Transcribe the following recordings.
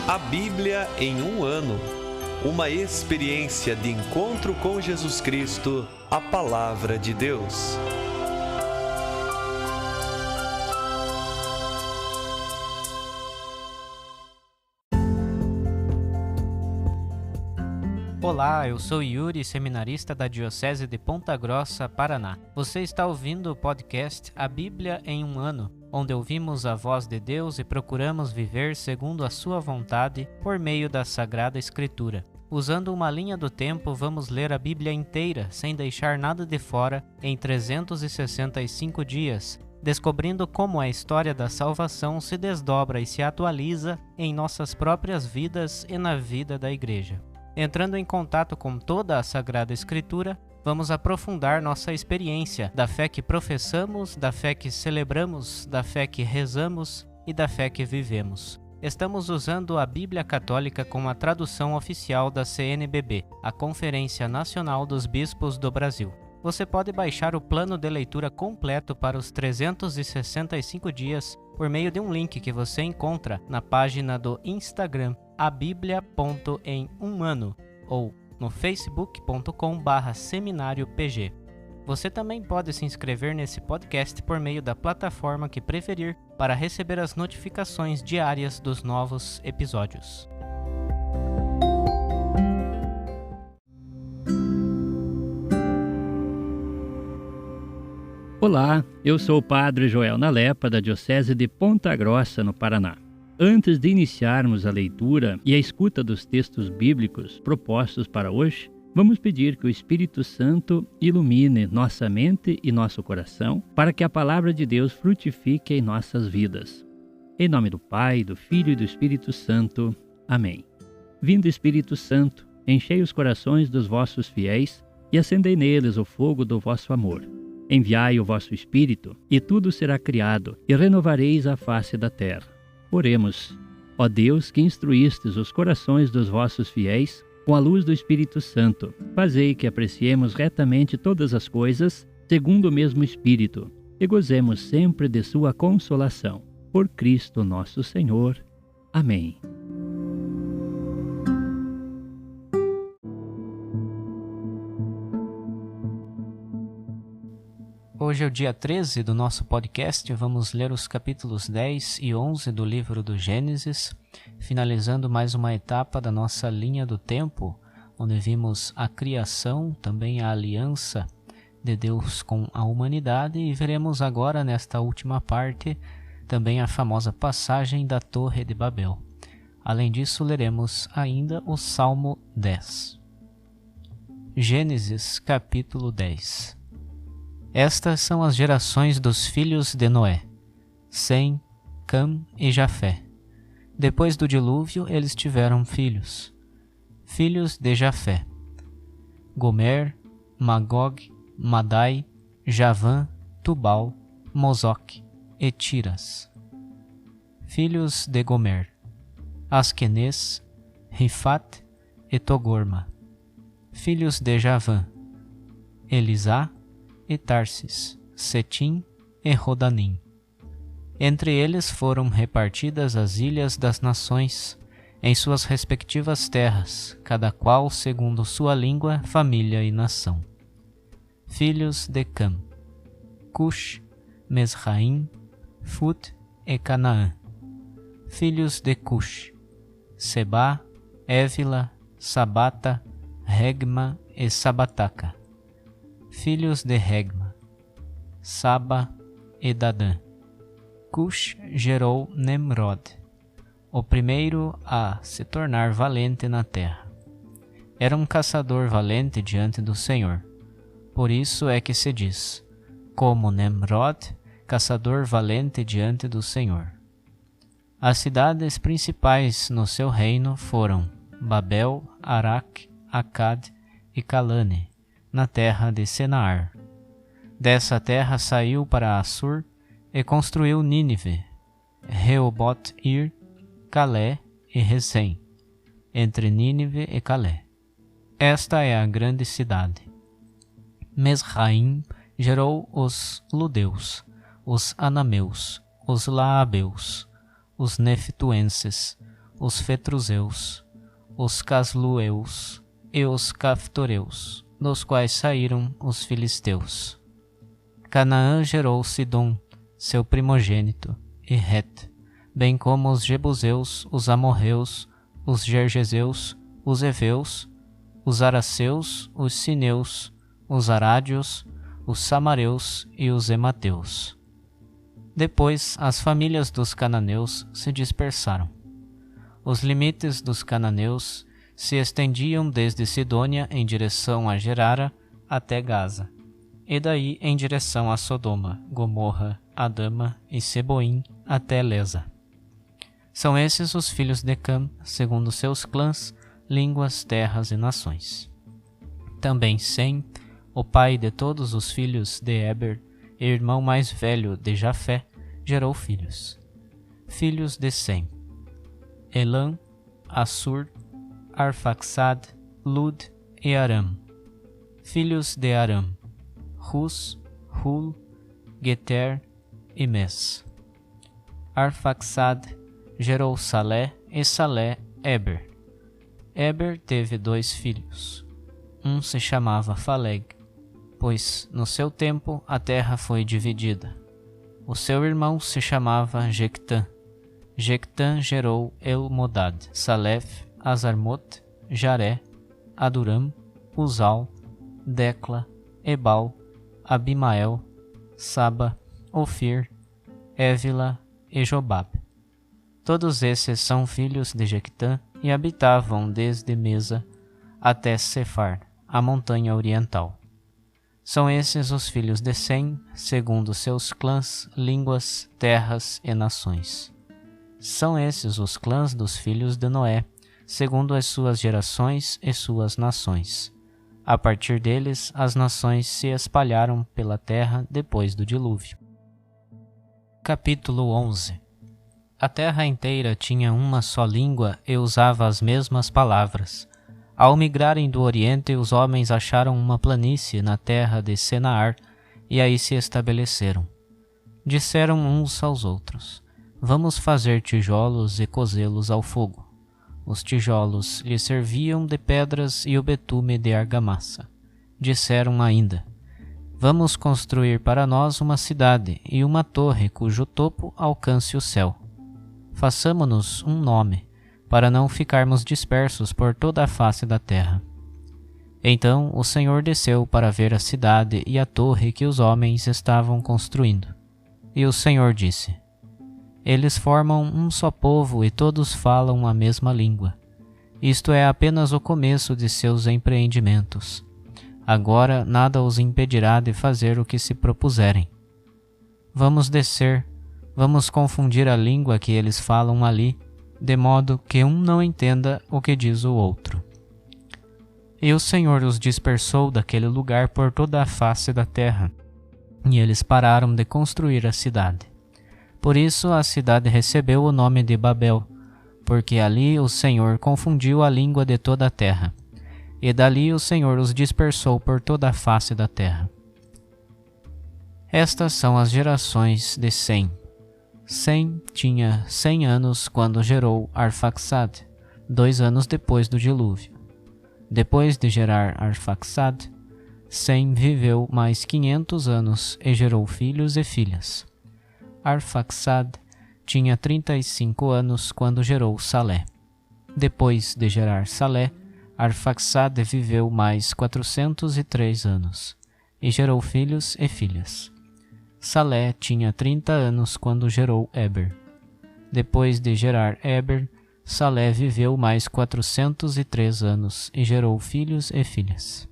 A Bíblia em um ano. Uma experiência de encontro com Jesus Cristo, a Palavra de Deus. Olá, eu sou Yuri, seminarista da Diocese de Ponta Grossa, Paraná. Você está ouvindo o podcast A Bíblia em um ano, onde ouvimos a voz de Deus e procuramos viver segundo a sua vontade por meio da Sagrada Escritura. Usando uma linha do tempo, vamos ler a Bíblia inteira, sem deixar nada de fora, em 365 dias, descobrindo como a história da salvação se desdobra e se atualiza em nossas próprias vidas e na vida da Igreja. Entrando em contato com toda a Sagrada Escritura, vamos aprofundar nossa experiência da fé que professamos, da fé que celebramos, da fé que rezamos e da fé que vivemos. Estamos usando a Bíblia Católica como a tradução oficial da CNBB, a Conferência Nacional dos Bispos do Brasil. Você pode baixar o plano de leitura completo para os 365 dias por meio de um link que você encontra na página do Instagram abiblia.emumano ou no facebook.com/seminariopg. Você também pode se inscrever nesse podcast por meio da plataforma que preferir para receber as notificações diárias dos novos episódios. Olá, eu sou o Padre Joel Nalepa, da Diocese de Ponta Grossa, no Paraná. Antes de iniciarmos a leitura e a escuta dos textos bíblicos propostos para hoje, vamos pedir que o Espírito Santo ilumine nossa mente e nosso coração para que a palavra de Deus frutifique em nossas vidas. Em nome do Pai, do Filho e do Espírito Santo. Amém. Vindo Espírito Santo, enchei os corações dos vossos fiéis e acendei neles o fogo do vosso amor. Enviai o vosso Espírito, e tudo será criado, e renovareis a face da terra. Oremos. Ó Deus, que instruístes os corações dos vossos fiéis com a luz do Espírito Santo, fazei que apreciemos retamente todas as coisas, segundo o mesmo Espírito, e gozemos sempre de sua consolação. Por Cristo nosso Senhor. Amém. Hoje é o dia 13 do nosso podcast, vamos ler os capítulos 10 e 11 do livro do Gênesis, finalizando mais uma etapa da nossa linha do tempo, onde vimos a criação, também a aliança de Deus com a humanidade, e veremos agora, nesta última parte, também a famosa passagem da Torre de Babel. Além disso, leremos ainda o Salmo 10. Gênesis, capítulo 10. Estas são as gerações dos filhos de Noé, Sem, Cam e Jafé. Depois do dilúvio, eles tiveram filhos. Filhos de Jafé: Gomer, Magog, Madai, Javã, Tubal, Mosoque e Tiras. Filhos de Gomer: Asquenez, Rifat e Togorma. Filhos de Javã: Elisá e Tarsis, Setim e Rodanim. Entre eles foram repartidas as ilhas das nações, em suas respectivas terras, cada qual segundo sua língua, família e nação. Filhos de Cam: Cush, Mesraim, Fut e Canaã. Filhos de Cush: Sebá, Évila, Sabata, Regma e Sabataca. Filhos de Regma: Saba e Dadã. Cush gerou Nemrod, o primeiro a se tornar valente na terra. Era um caçador valente diante do Senhor. Por isso é que se diz, como Nemrod, caçador valente diante do Senhor. As cidades principais no seu reino foram Babel, Araque, Acade e Calane, na terra de Senaar. Dessa terra saiu para Assur e construiu Nínive, Reobote-ir, Calé e Resem, entre Nínive e Calé. Esta é a grande cidade. Mesraim gerou os Ludeus, os Anameus, os Laabeus, os Neftuenses, os Fetruzeus, os Caslueus e os Caftoreus, dos quais saíram os filisteus. Canaã gerou Sidom, seu primogênito, e Het, bem como os Jebuseus, os Amorreus, os Gergeseus, os Eveus, os Araceus, os Sineus, os Arádios, os Samareus e os Emateus. Depois, as famílias dos cananeus se dispersaram. Os limites dos cananeus se estendiam desde Sidônia em direção a Gerara até Gaza, e daí em direção a Sodoma, Gomorra, Adama e Seboim até Lesa. São esses os filhos de Cam, segundo seus clãs, línguas, terras e nações. Também Sem, o pai de todos os filhos de Eber, e irmão mais velho de Jafé, gerou filhos. Filhos de Sem: Elam, Assur, Arfaxad, Lud e Aram. Filhos de Aram: Hus, Hul, Geter e Mes. Arfaxad gerou Salé e Salé Eber. Eber teve 2 filhos. Um se chamava Faleg, pois no seu tempo a terra foi dividida. O seu irmão se chamava Jectã. Jectã gerou Elmodad, Salef, Azarmot, Jaré, Aduram, Uzal, Decla, Ebal, Abimael, Saba, Ofir, Évila e Jobab. Todos esses são filhos de Jectã e habitavam desde Mesa até Sefar, a montanha oriental. São esses os filhos de Sem, segundo seus clãs, línguas, terras e nações. São esses os clãs dos filhos de Noé, segundo as suas gerações e suas nações. A partir deles, as nações se espalharam pela terra depois do dilúvio. Capítulo 11. A terra inteira tinha uma só língua e usava as mesmas palavras. Ao migrarem do Oriente, os homens acharam uma planície na terra de Senaar e aí se estabeleceram. Disseram uns aos outros: Vamos fazer tijolos e cozê-los ao fogo. Os tijolos lhe serviam de pedras e o betume de argamassa. Disseram ainda: Vamos construir para nós uma cidade e uma torre cujo topo alcance o céu. Façamo-nos um nome, para não ficarmos dispersos por toda a face da terra. Então o Senhor desceu para ver a cidade e a torre que os homens estavam construindo. E o Senhor disse: Eles formam um só povo e todos falam a mesma língua. Isto é apenas o começo de seus empreendimentos. Agora nada os impedirá de fazer o que se propuserem. Vamos descer, vamos confundir a língua que eles falam ali, de modo que um não entenda o que diz o outro. E o Senhor os dispersou daquele lugar por toda a face da terra, e eles pararam de construir a cidade. Por isso a cidade recebeu o nome de Babel, porque ali o Senhor confundiu a língua de toda a terra, e dali o Senhor os dispersou por toda a face da terra. Estas são as gerações de Sem. Sem tinha 100 anos quando gerou Arfaxad, 2 anos depois do dilúvio. Depois de gerar Arfaxad, Sem viveu mais 500 anos e gerou filhos e filhas. Arfaxad tinha 35 anos quando gerou Salé. Depois de gerar Salé, Arfaxad viveu mais 403 anos e gerou filhos e filhas. Salé tinha 30 anos quando gerou Eber. Depois de gerar Eber, Salé viveu mais 403 anos e gerou filhos e filhas.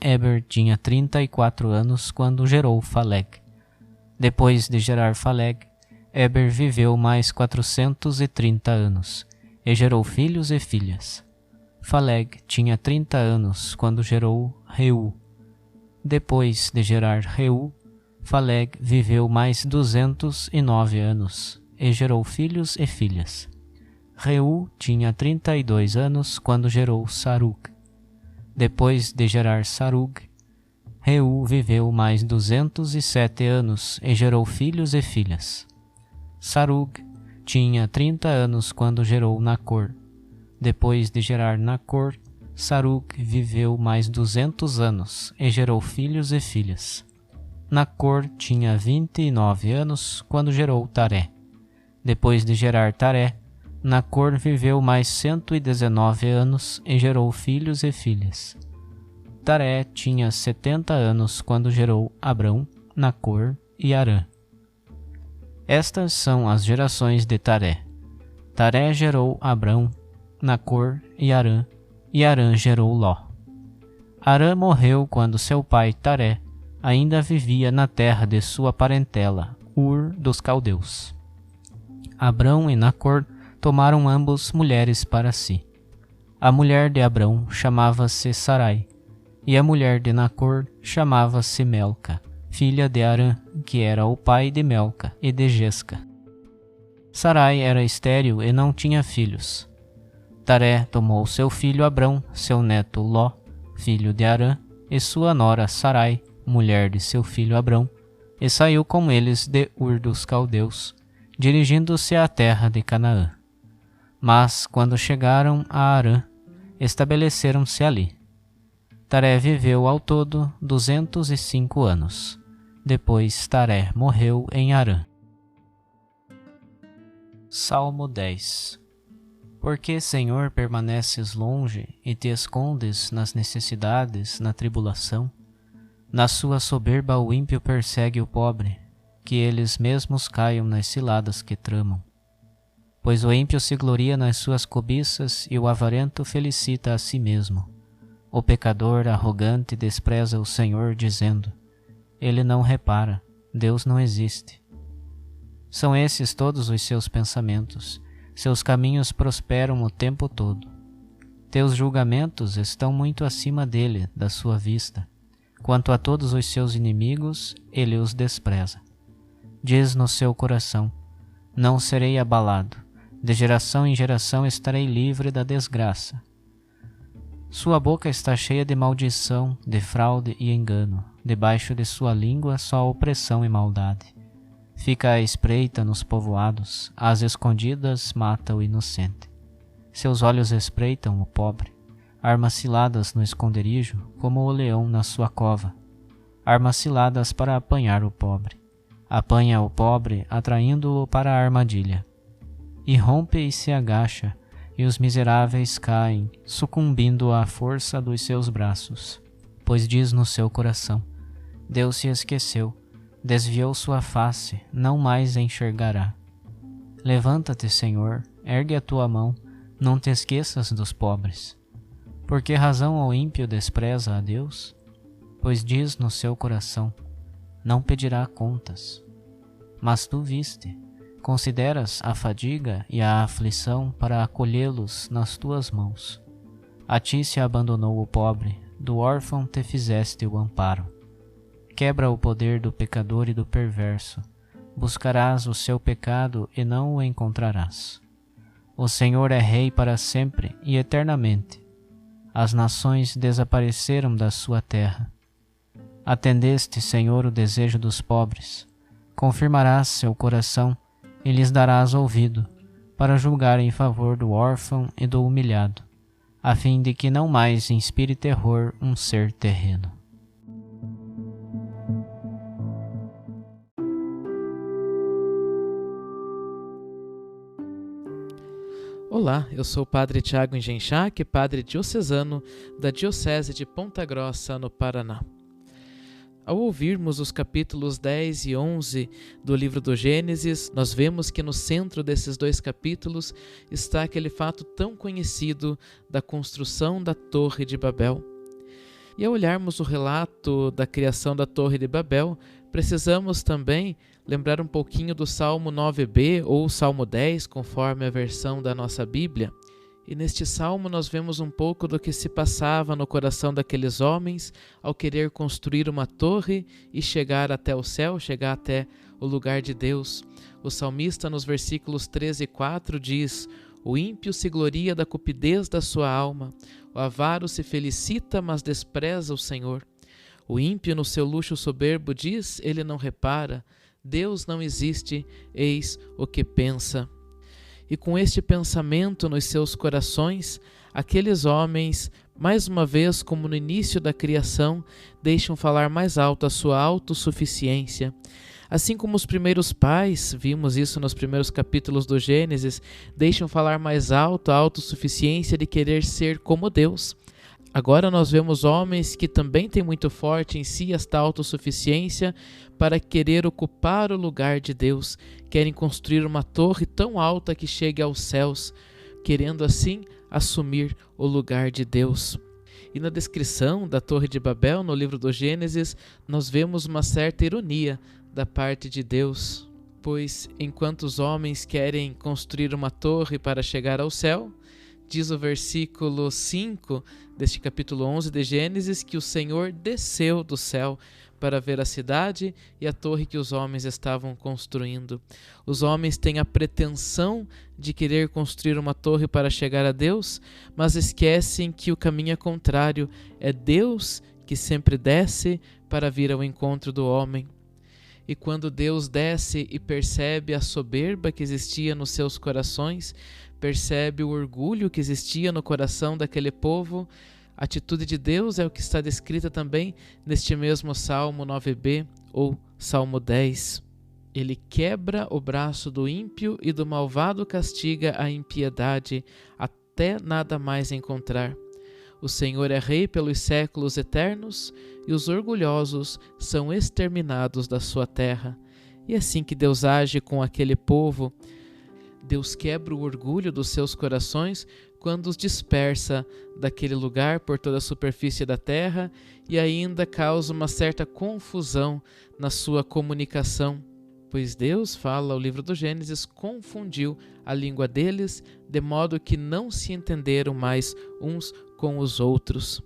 Eber tinha 34 anos quando gerou Faleg. Depois de gerar Faleg, Eber viveu mais 430 anos e gerou filhos e filhas. Faleg tinha 30 anos quando gerou Reu. Depois de gerar Reu, Faleg viveu mais 209 anos e gerou filhos e filhas. Reu tinha 32 anos quando gerou Sarug. Depois de gerar Sarug, Reu viveu mais 207 anos e gerou filhos e filhas. Sarug tinha 30 anos quando gerou Nacor. Depois de gerar Nacor, Saruc viveu mais 200 anos e gerou filhos e filhas. Nacor tinha 29 anos quando gerou Taré. Depois de gerar Taré, Nacor viveu mais 119 anos e gerou filhos e filhas. Taré tinha 70 anos quando gerou Abrão, Nacor e Harã. Estas são as gerações de Taré. Taré gerou Abrão, Nacor e Harã gerou Ló. Harã morreu quando seu pai Taré ainda vivia na terra de sua parentela, Ur dos Caldeus. Abrão e Nacor tomaram ambos mulheres para si. A mulher de Abrão chamava-se Sarai, e a mulher de Nacor chamava-se Melca, filha de Harã, que era o pai de Melca e de Jesca. Sarai era estéril e não tinha filhos. Taré tomou seu filho Abrão, seu neto Ló, filho de Harã, e sua nora Sarai, mulher de seu filho Abrão, e saiu com eles de Ur dos Caldeus, dirigindo-se à terra de Canaã. Mas, quando chegaram a Harã, estabeleceram-se ali. Taré viveu ao todo 205 anos. Depois Taré morreu em Harã. Salmo 10. Por que, Senhor, permaneces longe e te escondes nas necessidades, na tribulação? Na sua soberba o ímpio persegue o pobre, que eles mesmos caiam nas ciladas que tramam. Pois o ímpio se gloria nas suas cobiças e o avarento felicita a si mesmo. O pecador arrogante despreza o Senhor, dizendo: Ele não repara, Deus não existe. São esses todos os seus pensamentos, seus caminhos prosperam o tempo todo. Teus julgamentos estão muito acima dele, da sua vista. Quanto a todos os seus inimigos, ele os despreza. Diz no seu coração: Não serei abalado, de geração em geração estarei livre da desgraça. Sua boca está cheia de maldição, de fraude e engano. Debaixo de sua língua só opressão e maldade. Fica à espreita nos povoados, às escondidas mata o inocente. Seus olhos espreitam o pobre, armas ciladas no esconderijo, como o leão na sua cova. Armas ciladas para apanhar o pobre. Apanha o pobre, atraindo-o para a armadilha. E rompe e se agacha, e os miseráveis caem, sucumbindo à força dos seus braços. Pois diz no seu coração: Deus se esqueceu, desviou sua face, não mais enxergará. Levanta-te, Senhor, ergue a tua mão, não te esqueças dos pobres. Por que razão o ímpio despreza a Deus? Pois diz no seu coração: não pedirá contas. Mas tu viste, consideras a fadiga e a aflição para acolhê-los nas tuas mãos. A ti se abandonou o pobre, do órfão te fizeste o amparo. Quebra o poder do pecador e do perverso. Buscarás o seu pecado e não o encontrarás. O Senhor é rei para sempre e eternamente. As nações desapareceram da sua terra. Atendeste, Senhor, o desejo dos pobres. Confirmarás seu coração e lhes darás ouvido, para julgar em favor do órfão e do humilhado, a fim de que não mais inspire terror um ser terreno. Olá, eu sou o Padre Tiago Engenchac, padre diocesano da Diocese de Ponta Grossa, no Paraná. Ao ouvirmos os capítulos 10 e 11 do livro do Gênesis, nós vemos que no centro desses dois capítulos está aquele fato tão conhecido da construção da Torre de Babel. E ao olharmos o relato da criação da Torre de Babel, precisamos também lembrar um pouquinho do Salmo 9b ou Salmo 10, conforme a versão da nossa Bíblia. E neste salmo nós vemos um pouco do que se passava no coração daqueles homens ao querer construir uma torre e chegar até o céu, chegar até o lugar de Deus. O salmista nos versículos 13 e 4 diz: o ímpio se gloria da cupidez da sua alma, o avaro se felicita, mas despreza o Senhor. O ímpio no seu luxo soberbo diz, ele não repara, Deus não existe, eis o que pensa. E com este pensamento nos seus corações, aqueles homens, mais uma vez, como no início da criação, deixam falar mais alto a sua autossuficiência. Assim como os primeiros pais, vimos isso nos primeiros capítulos do Gênesis, deixam falar mais alto a autossuficiência de querer ser como Deus. Agora nós vemos homens que também têm muito forte em si esta autossuficiência para querer ocupar o lugar de Deus, querem construir uma torre tão alta que chegue aos céus, querendo assim assumir o lugar de Deus. E na descrição da Torre de Babel, no livro do Gênesis, nós vemos uma certa ironia da parte de Deus, pois enquanto os homens querem construir uma torre para chegar ao céu, diz o versículo 5 deste capítulo 11 de Gênesis que o Senhor desceu do céu para ver a cidade e a torre que os homens estavam construindo. Os homens têm a pretensão de querer construir uma torre para chegar a Deus, mas esquecem que o caminho é contrário. É Deus que sempre desce para vir ao encontro do homem. E quando Deus desce e percebe a soberba que existia nos seus corações, percebe o orgulho que existia no coração daquele povo, a atitude de Deus é o que está descrita também neste mesmo Salmo 9b ou Salmo 10. Ele quebra o braço do ímpio e do malvado castiga a impiedade até nada mais encontrar. O Senhor é rei pelos séculos eternos e os orgulhosos são exterminados da sua terra. E assim que Deus age com aquele povo, Deus quebra o orgulho dos seus corações quando os dispersa daquele lugar por toda a superfície da terra e ainda causa uma certa confusão na sua comunicação, pois Deus, fala o livro do Gênesis, confundiu a língua deles, de modo que não se entenderam mais uns com os outros.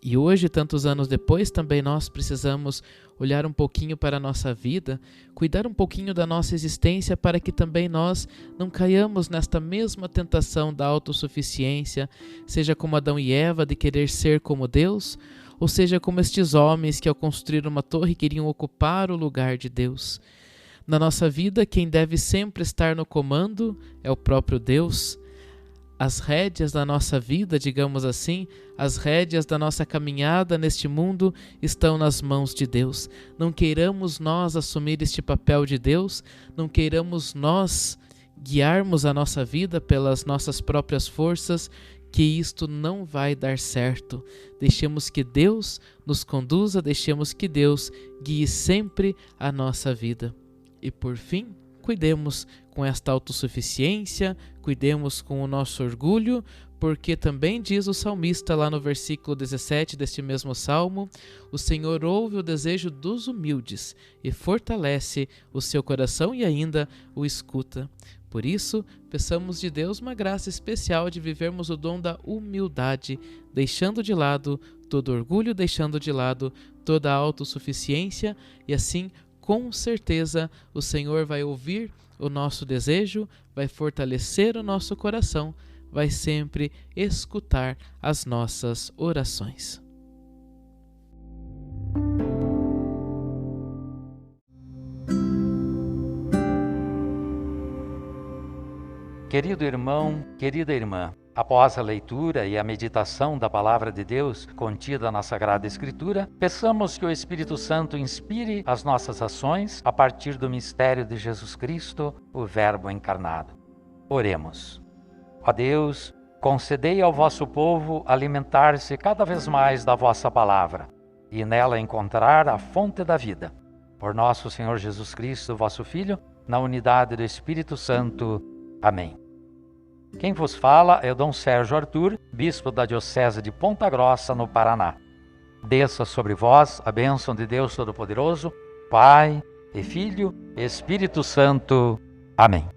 E hoje, tantos anos depois, também nós precisamos olhar um pouquinho para a nossa vida, cuidar um pouquinho da nossa existência para que também nós não caiamos nesta mesma tentação da autossuficiência, seja como Adão e Eva de querer ser como Deus, ou seja como estes homens que ao construir uma torre queriam ocupar o lugar de Deus. Na nossa vida, quem deve sempre estar no comando é o próprio Deus. As rédeas da nossa vida, digamos assim, as rédeas da nossa caminhada neste mundo estão nas mãos de Deus. Não queiramos nós assumir este papel de Deus, não queiramos nós guiarmos a nossa vida pelas nossas próprias forças, que isto não vai dar certo. Deixemos que Deus nos conduza, deixemos que Deus guie sempre a nossa vida. E por fim, cuidemos com esta autossuficiência, cuidemos com o nosso orgulho, porque também diz o salmista lá no versículo 17 deste mesmo salmo, o Senhor ouve o desejo dos humildes e fortalece o seu coração e ainda o escuta. Por isso, peçamos de Deus uma graça especial de vivermos o dom da humildade, deixando de lado todo orgulho, deixando de lado toda a autossuficiência e assim, com certeza, o Senhor vai ouvir o nosso desejo, vai fortalecer o nosso coração, vai sempre escutar as nossas orações. Querido irmão, querida irmã, após a leitura e a meditação da Palavra de Deus contida na Sagrada Escritura, peçamos que o Espírito Santo inspire as nossas ações a partir do mistério de Jesus Cristo, o Verbo encarnado. Oremos. Ó Deus, concedei ao vosso povo alimentar-se cada vez mais da vossa Palavra e nela encontrar a fonte da vida. Por nosso Senhor Jesus Cristo, vosso Filho, na unidade do Espírito Santo. Amém. Quem vos fala é o Dom Sérgio Arthur, bispo da Diocese de Ponta Grossa, no Paraná. Desça sobre vós a bênção de Deus Todo-Poderoso, Pai e Filho e Espírito Santo. Amém.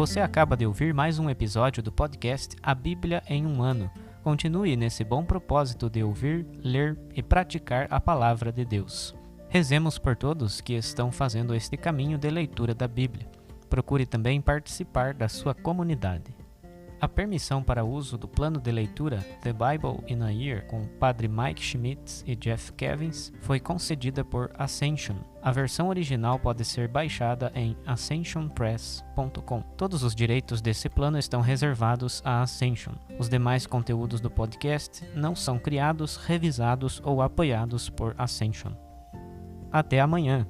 Você acaba de ouvir mais um episódio do podcast A Bíblia em um Ano. Continue nesse bom propósito de ouvir, ler e praticar a Palavra de Deus. Rezemos por todos que estão fazendo este caminho de leitura da Bíblia. Procure também participar da sua comunidade. A permissão para uso do plano de leitura The Bible in a Year com Padre Mike Schmitz e Jeff Kevins foi concedida por Ascension. A versão original pode ser baixada em ascensionpress.com. Todos os direitos desse plano estão reservados à Ascension. Os demais conteúdos do podcast não são criados, revisados ou apoiados por Ascension. Até amanhã!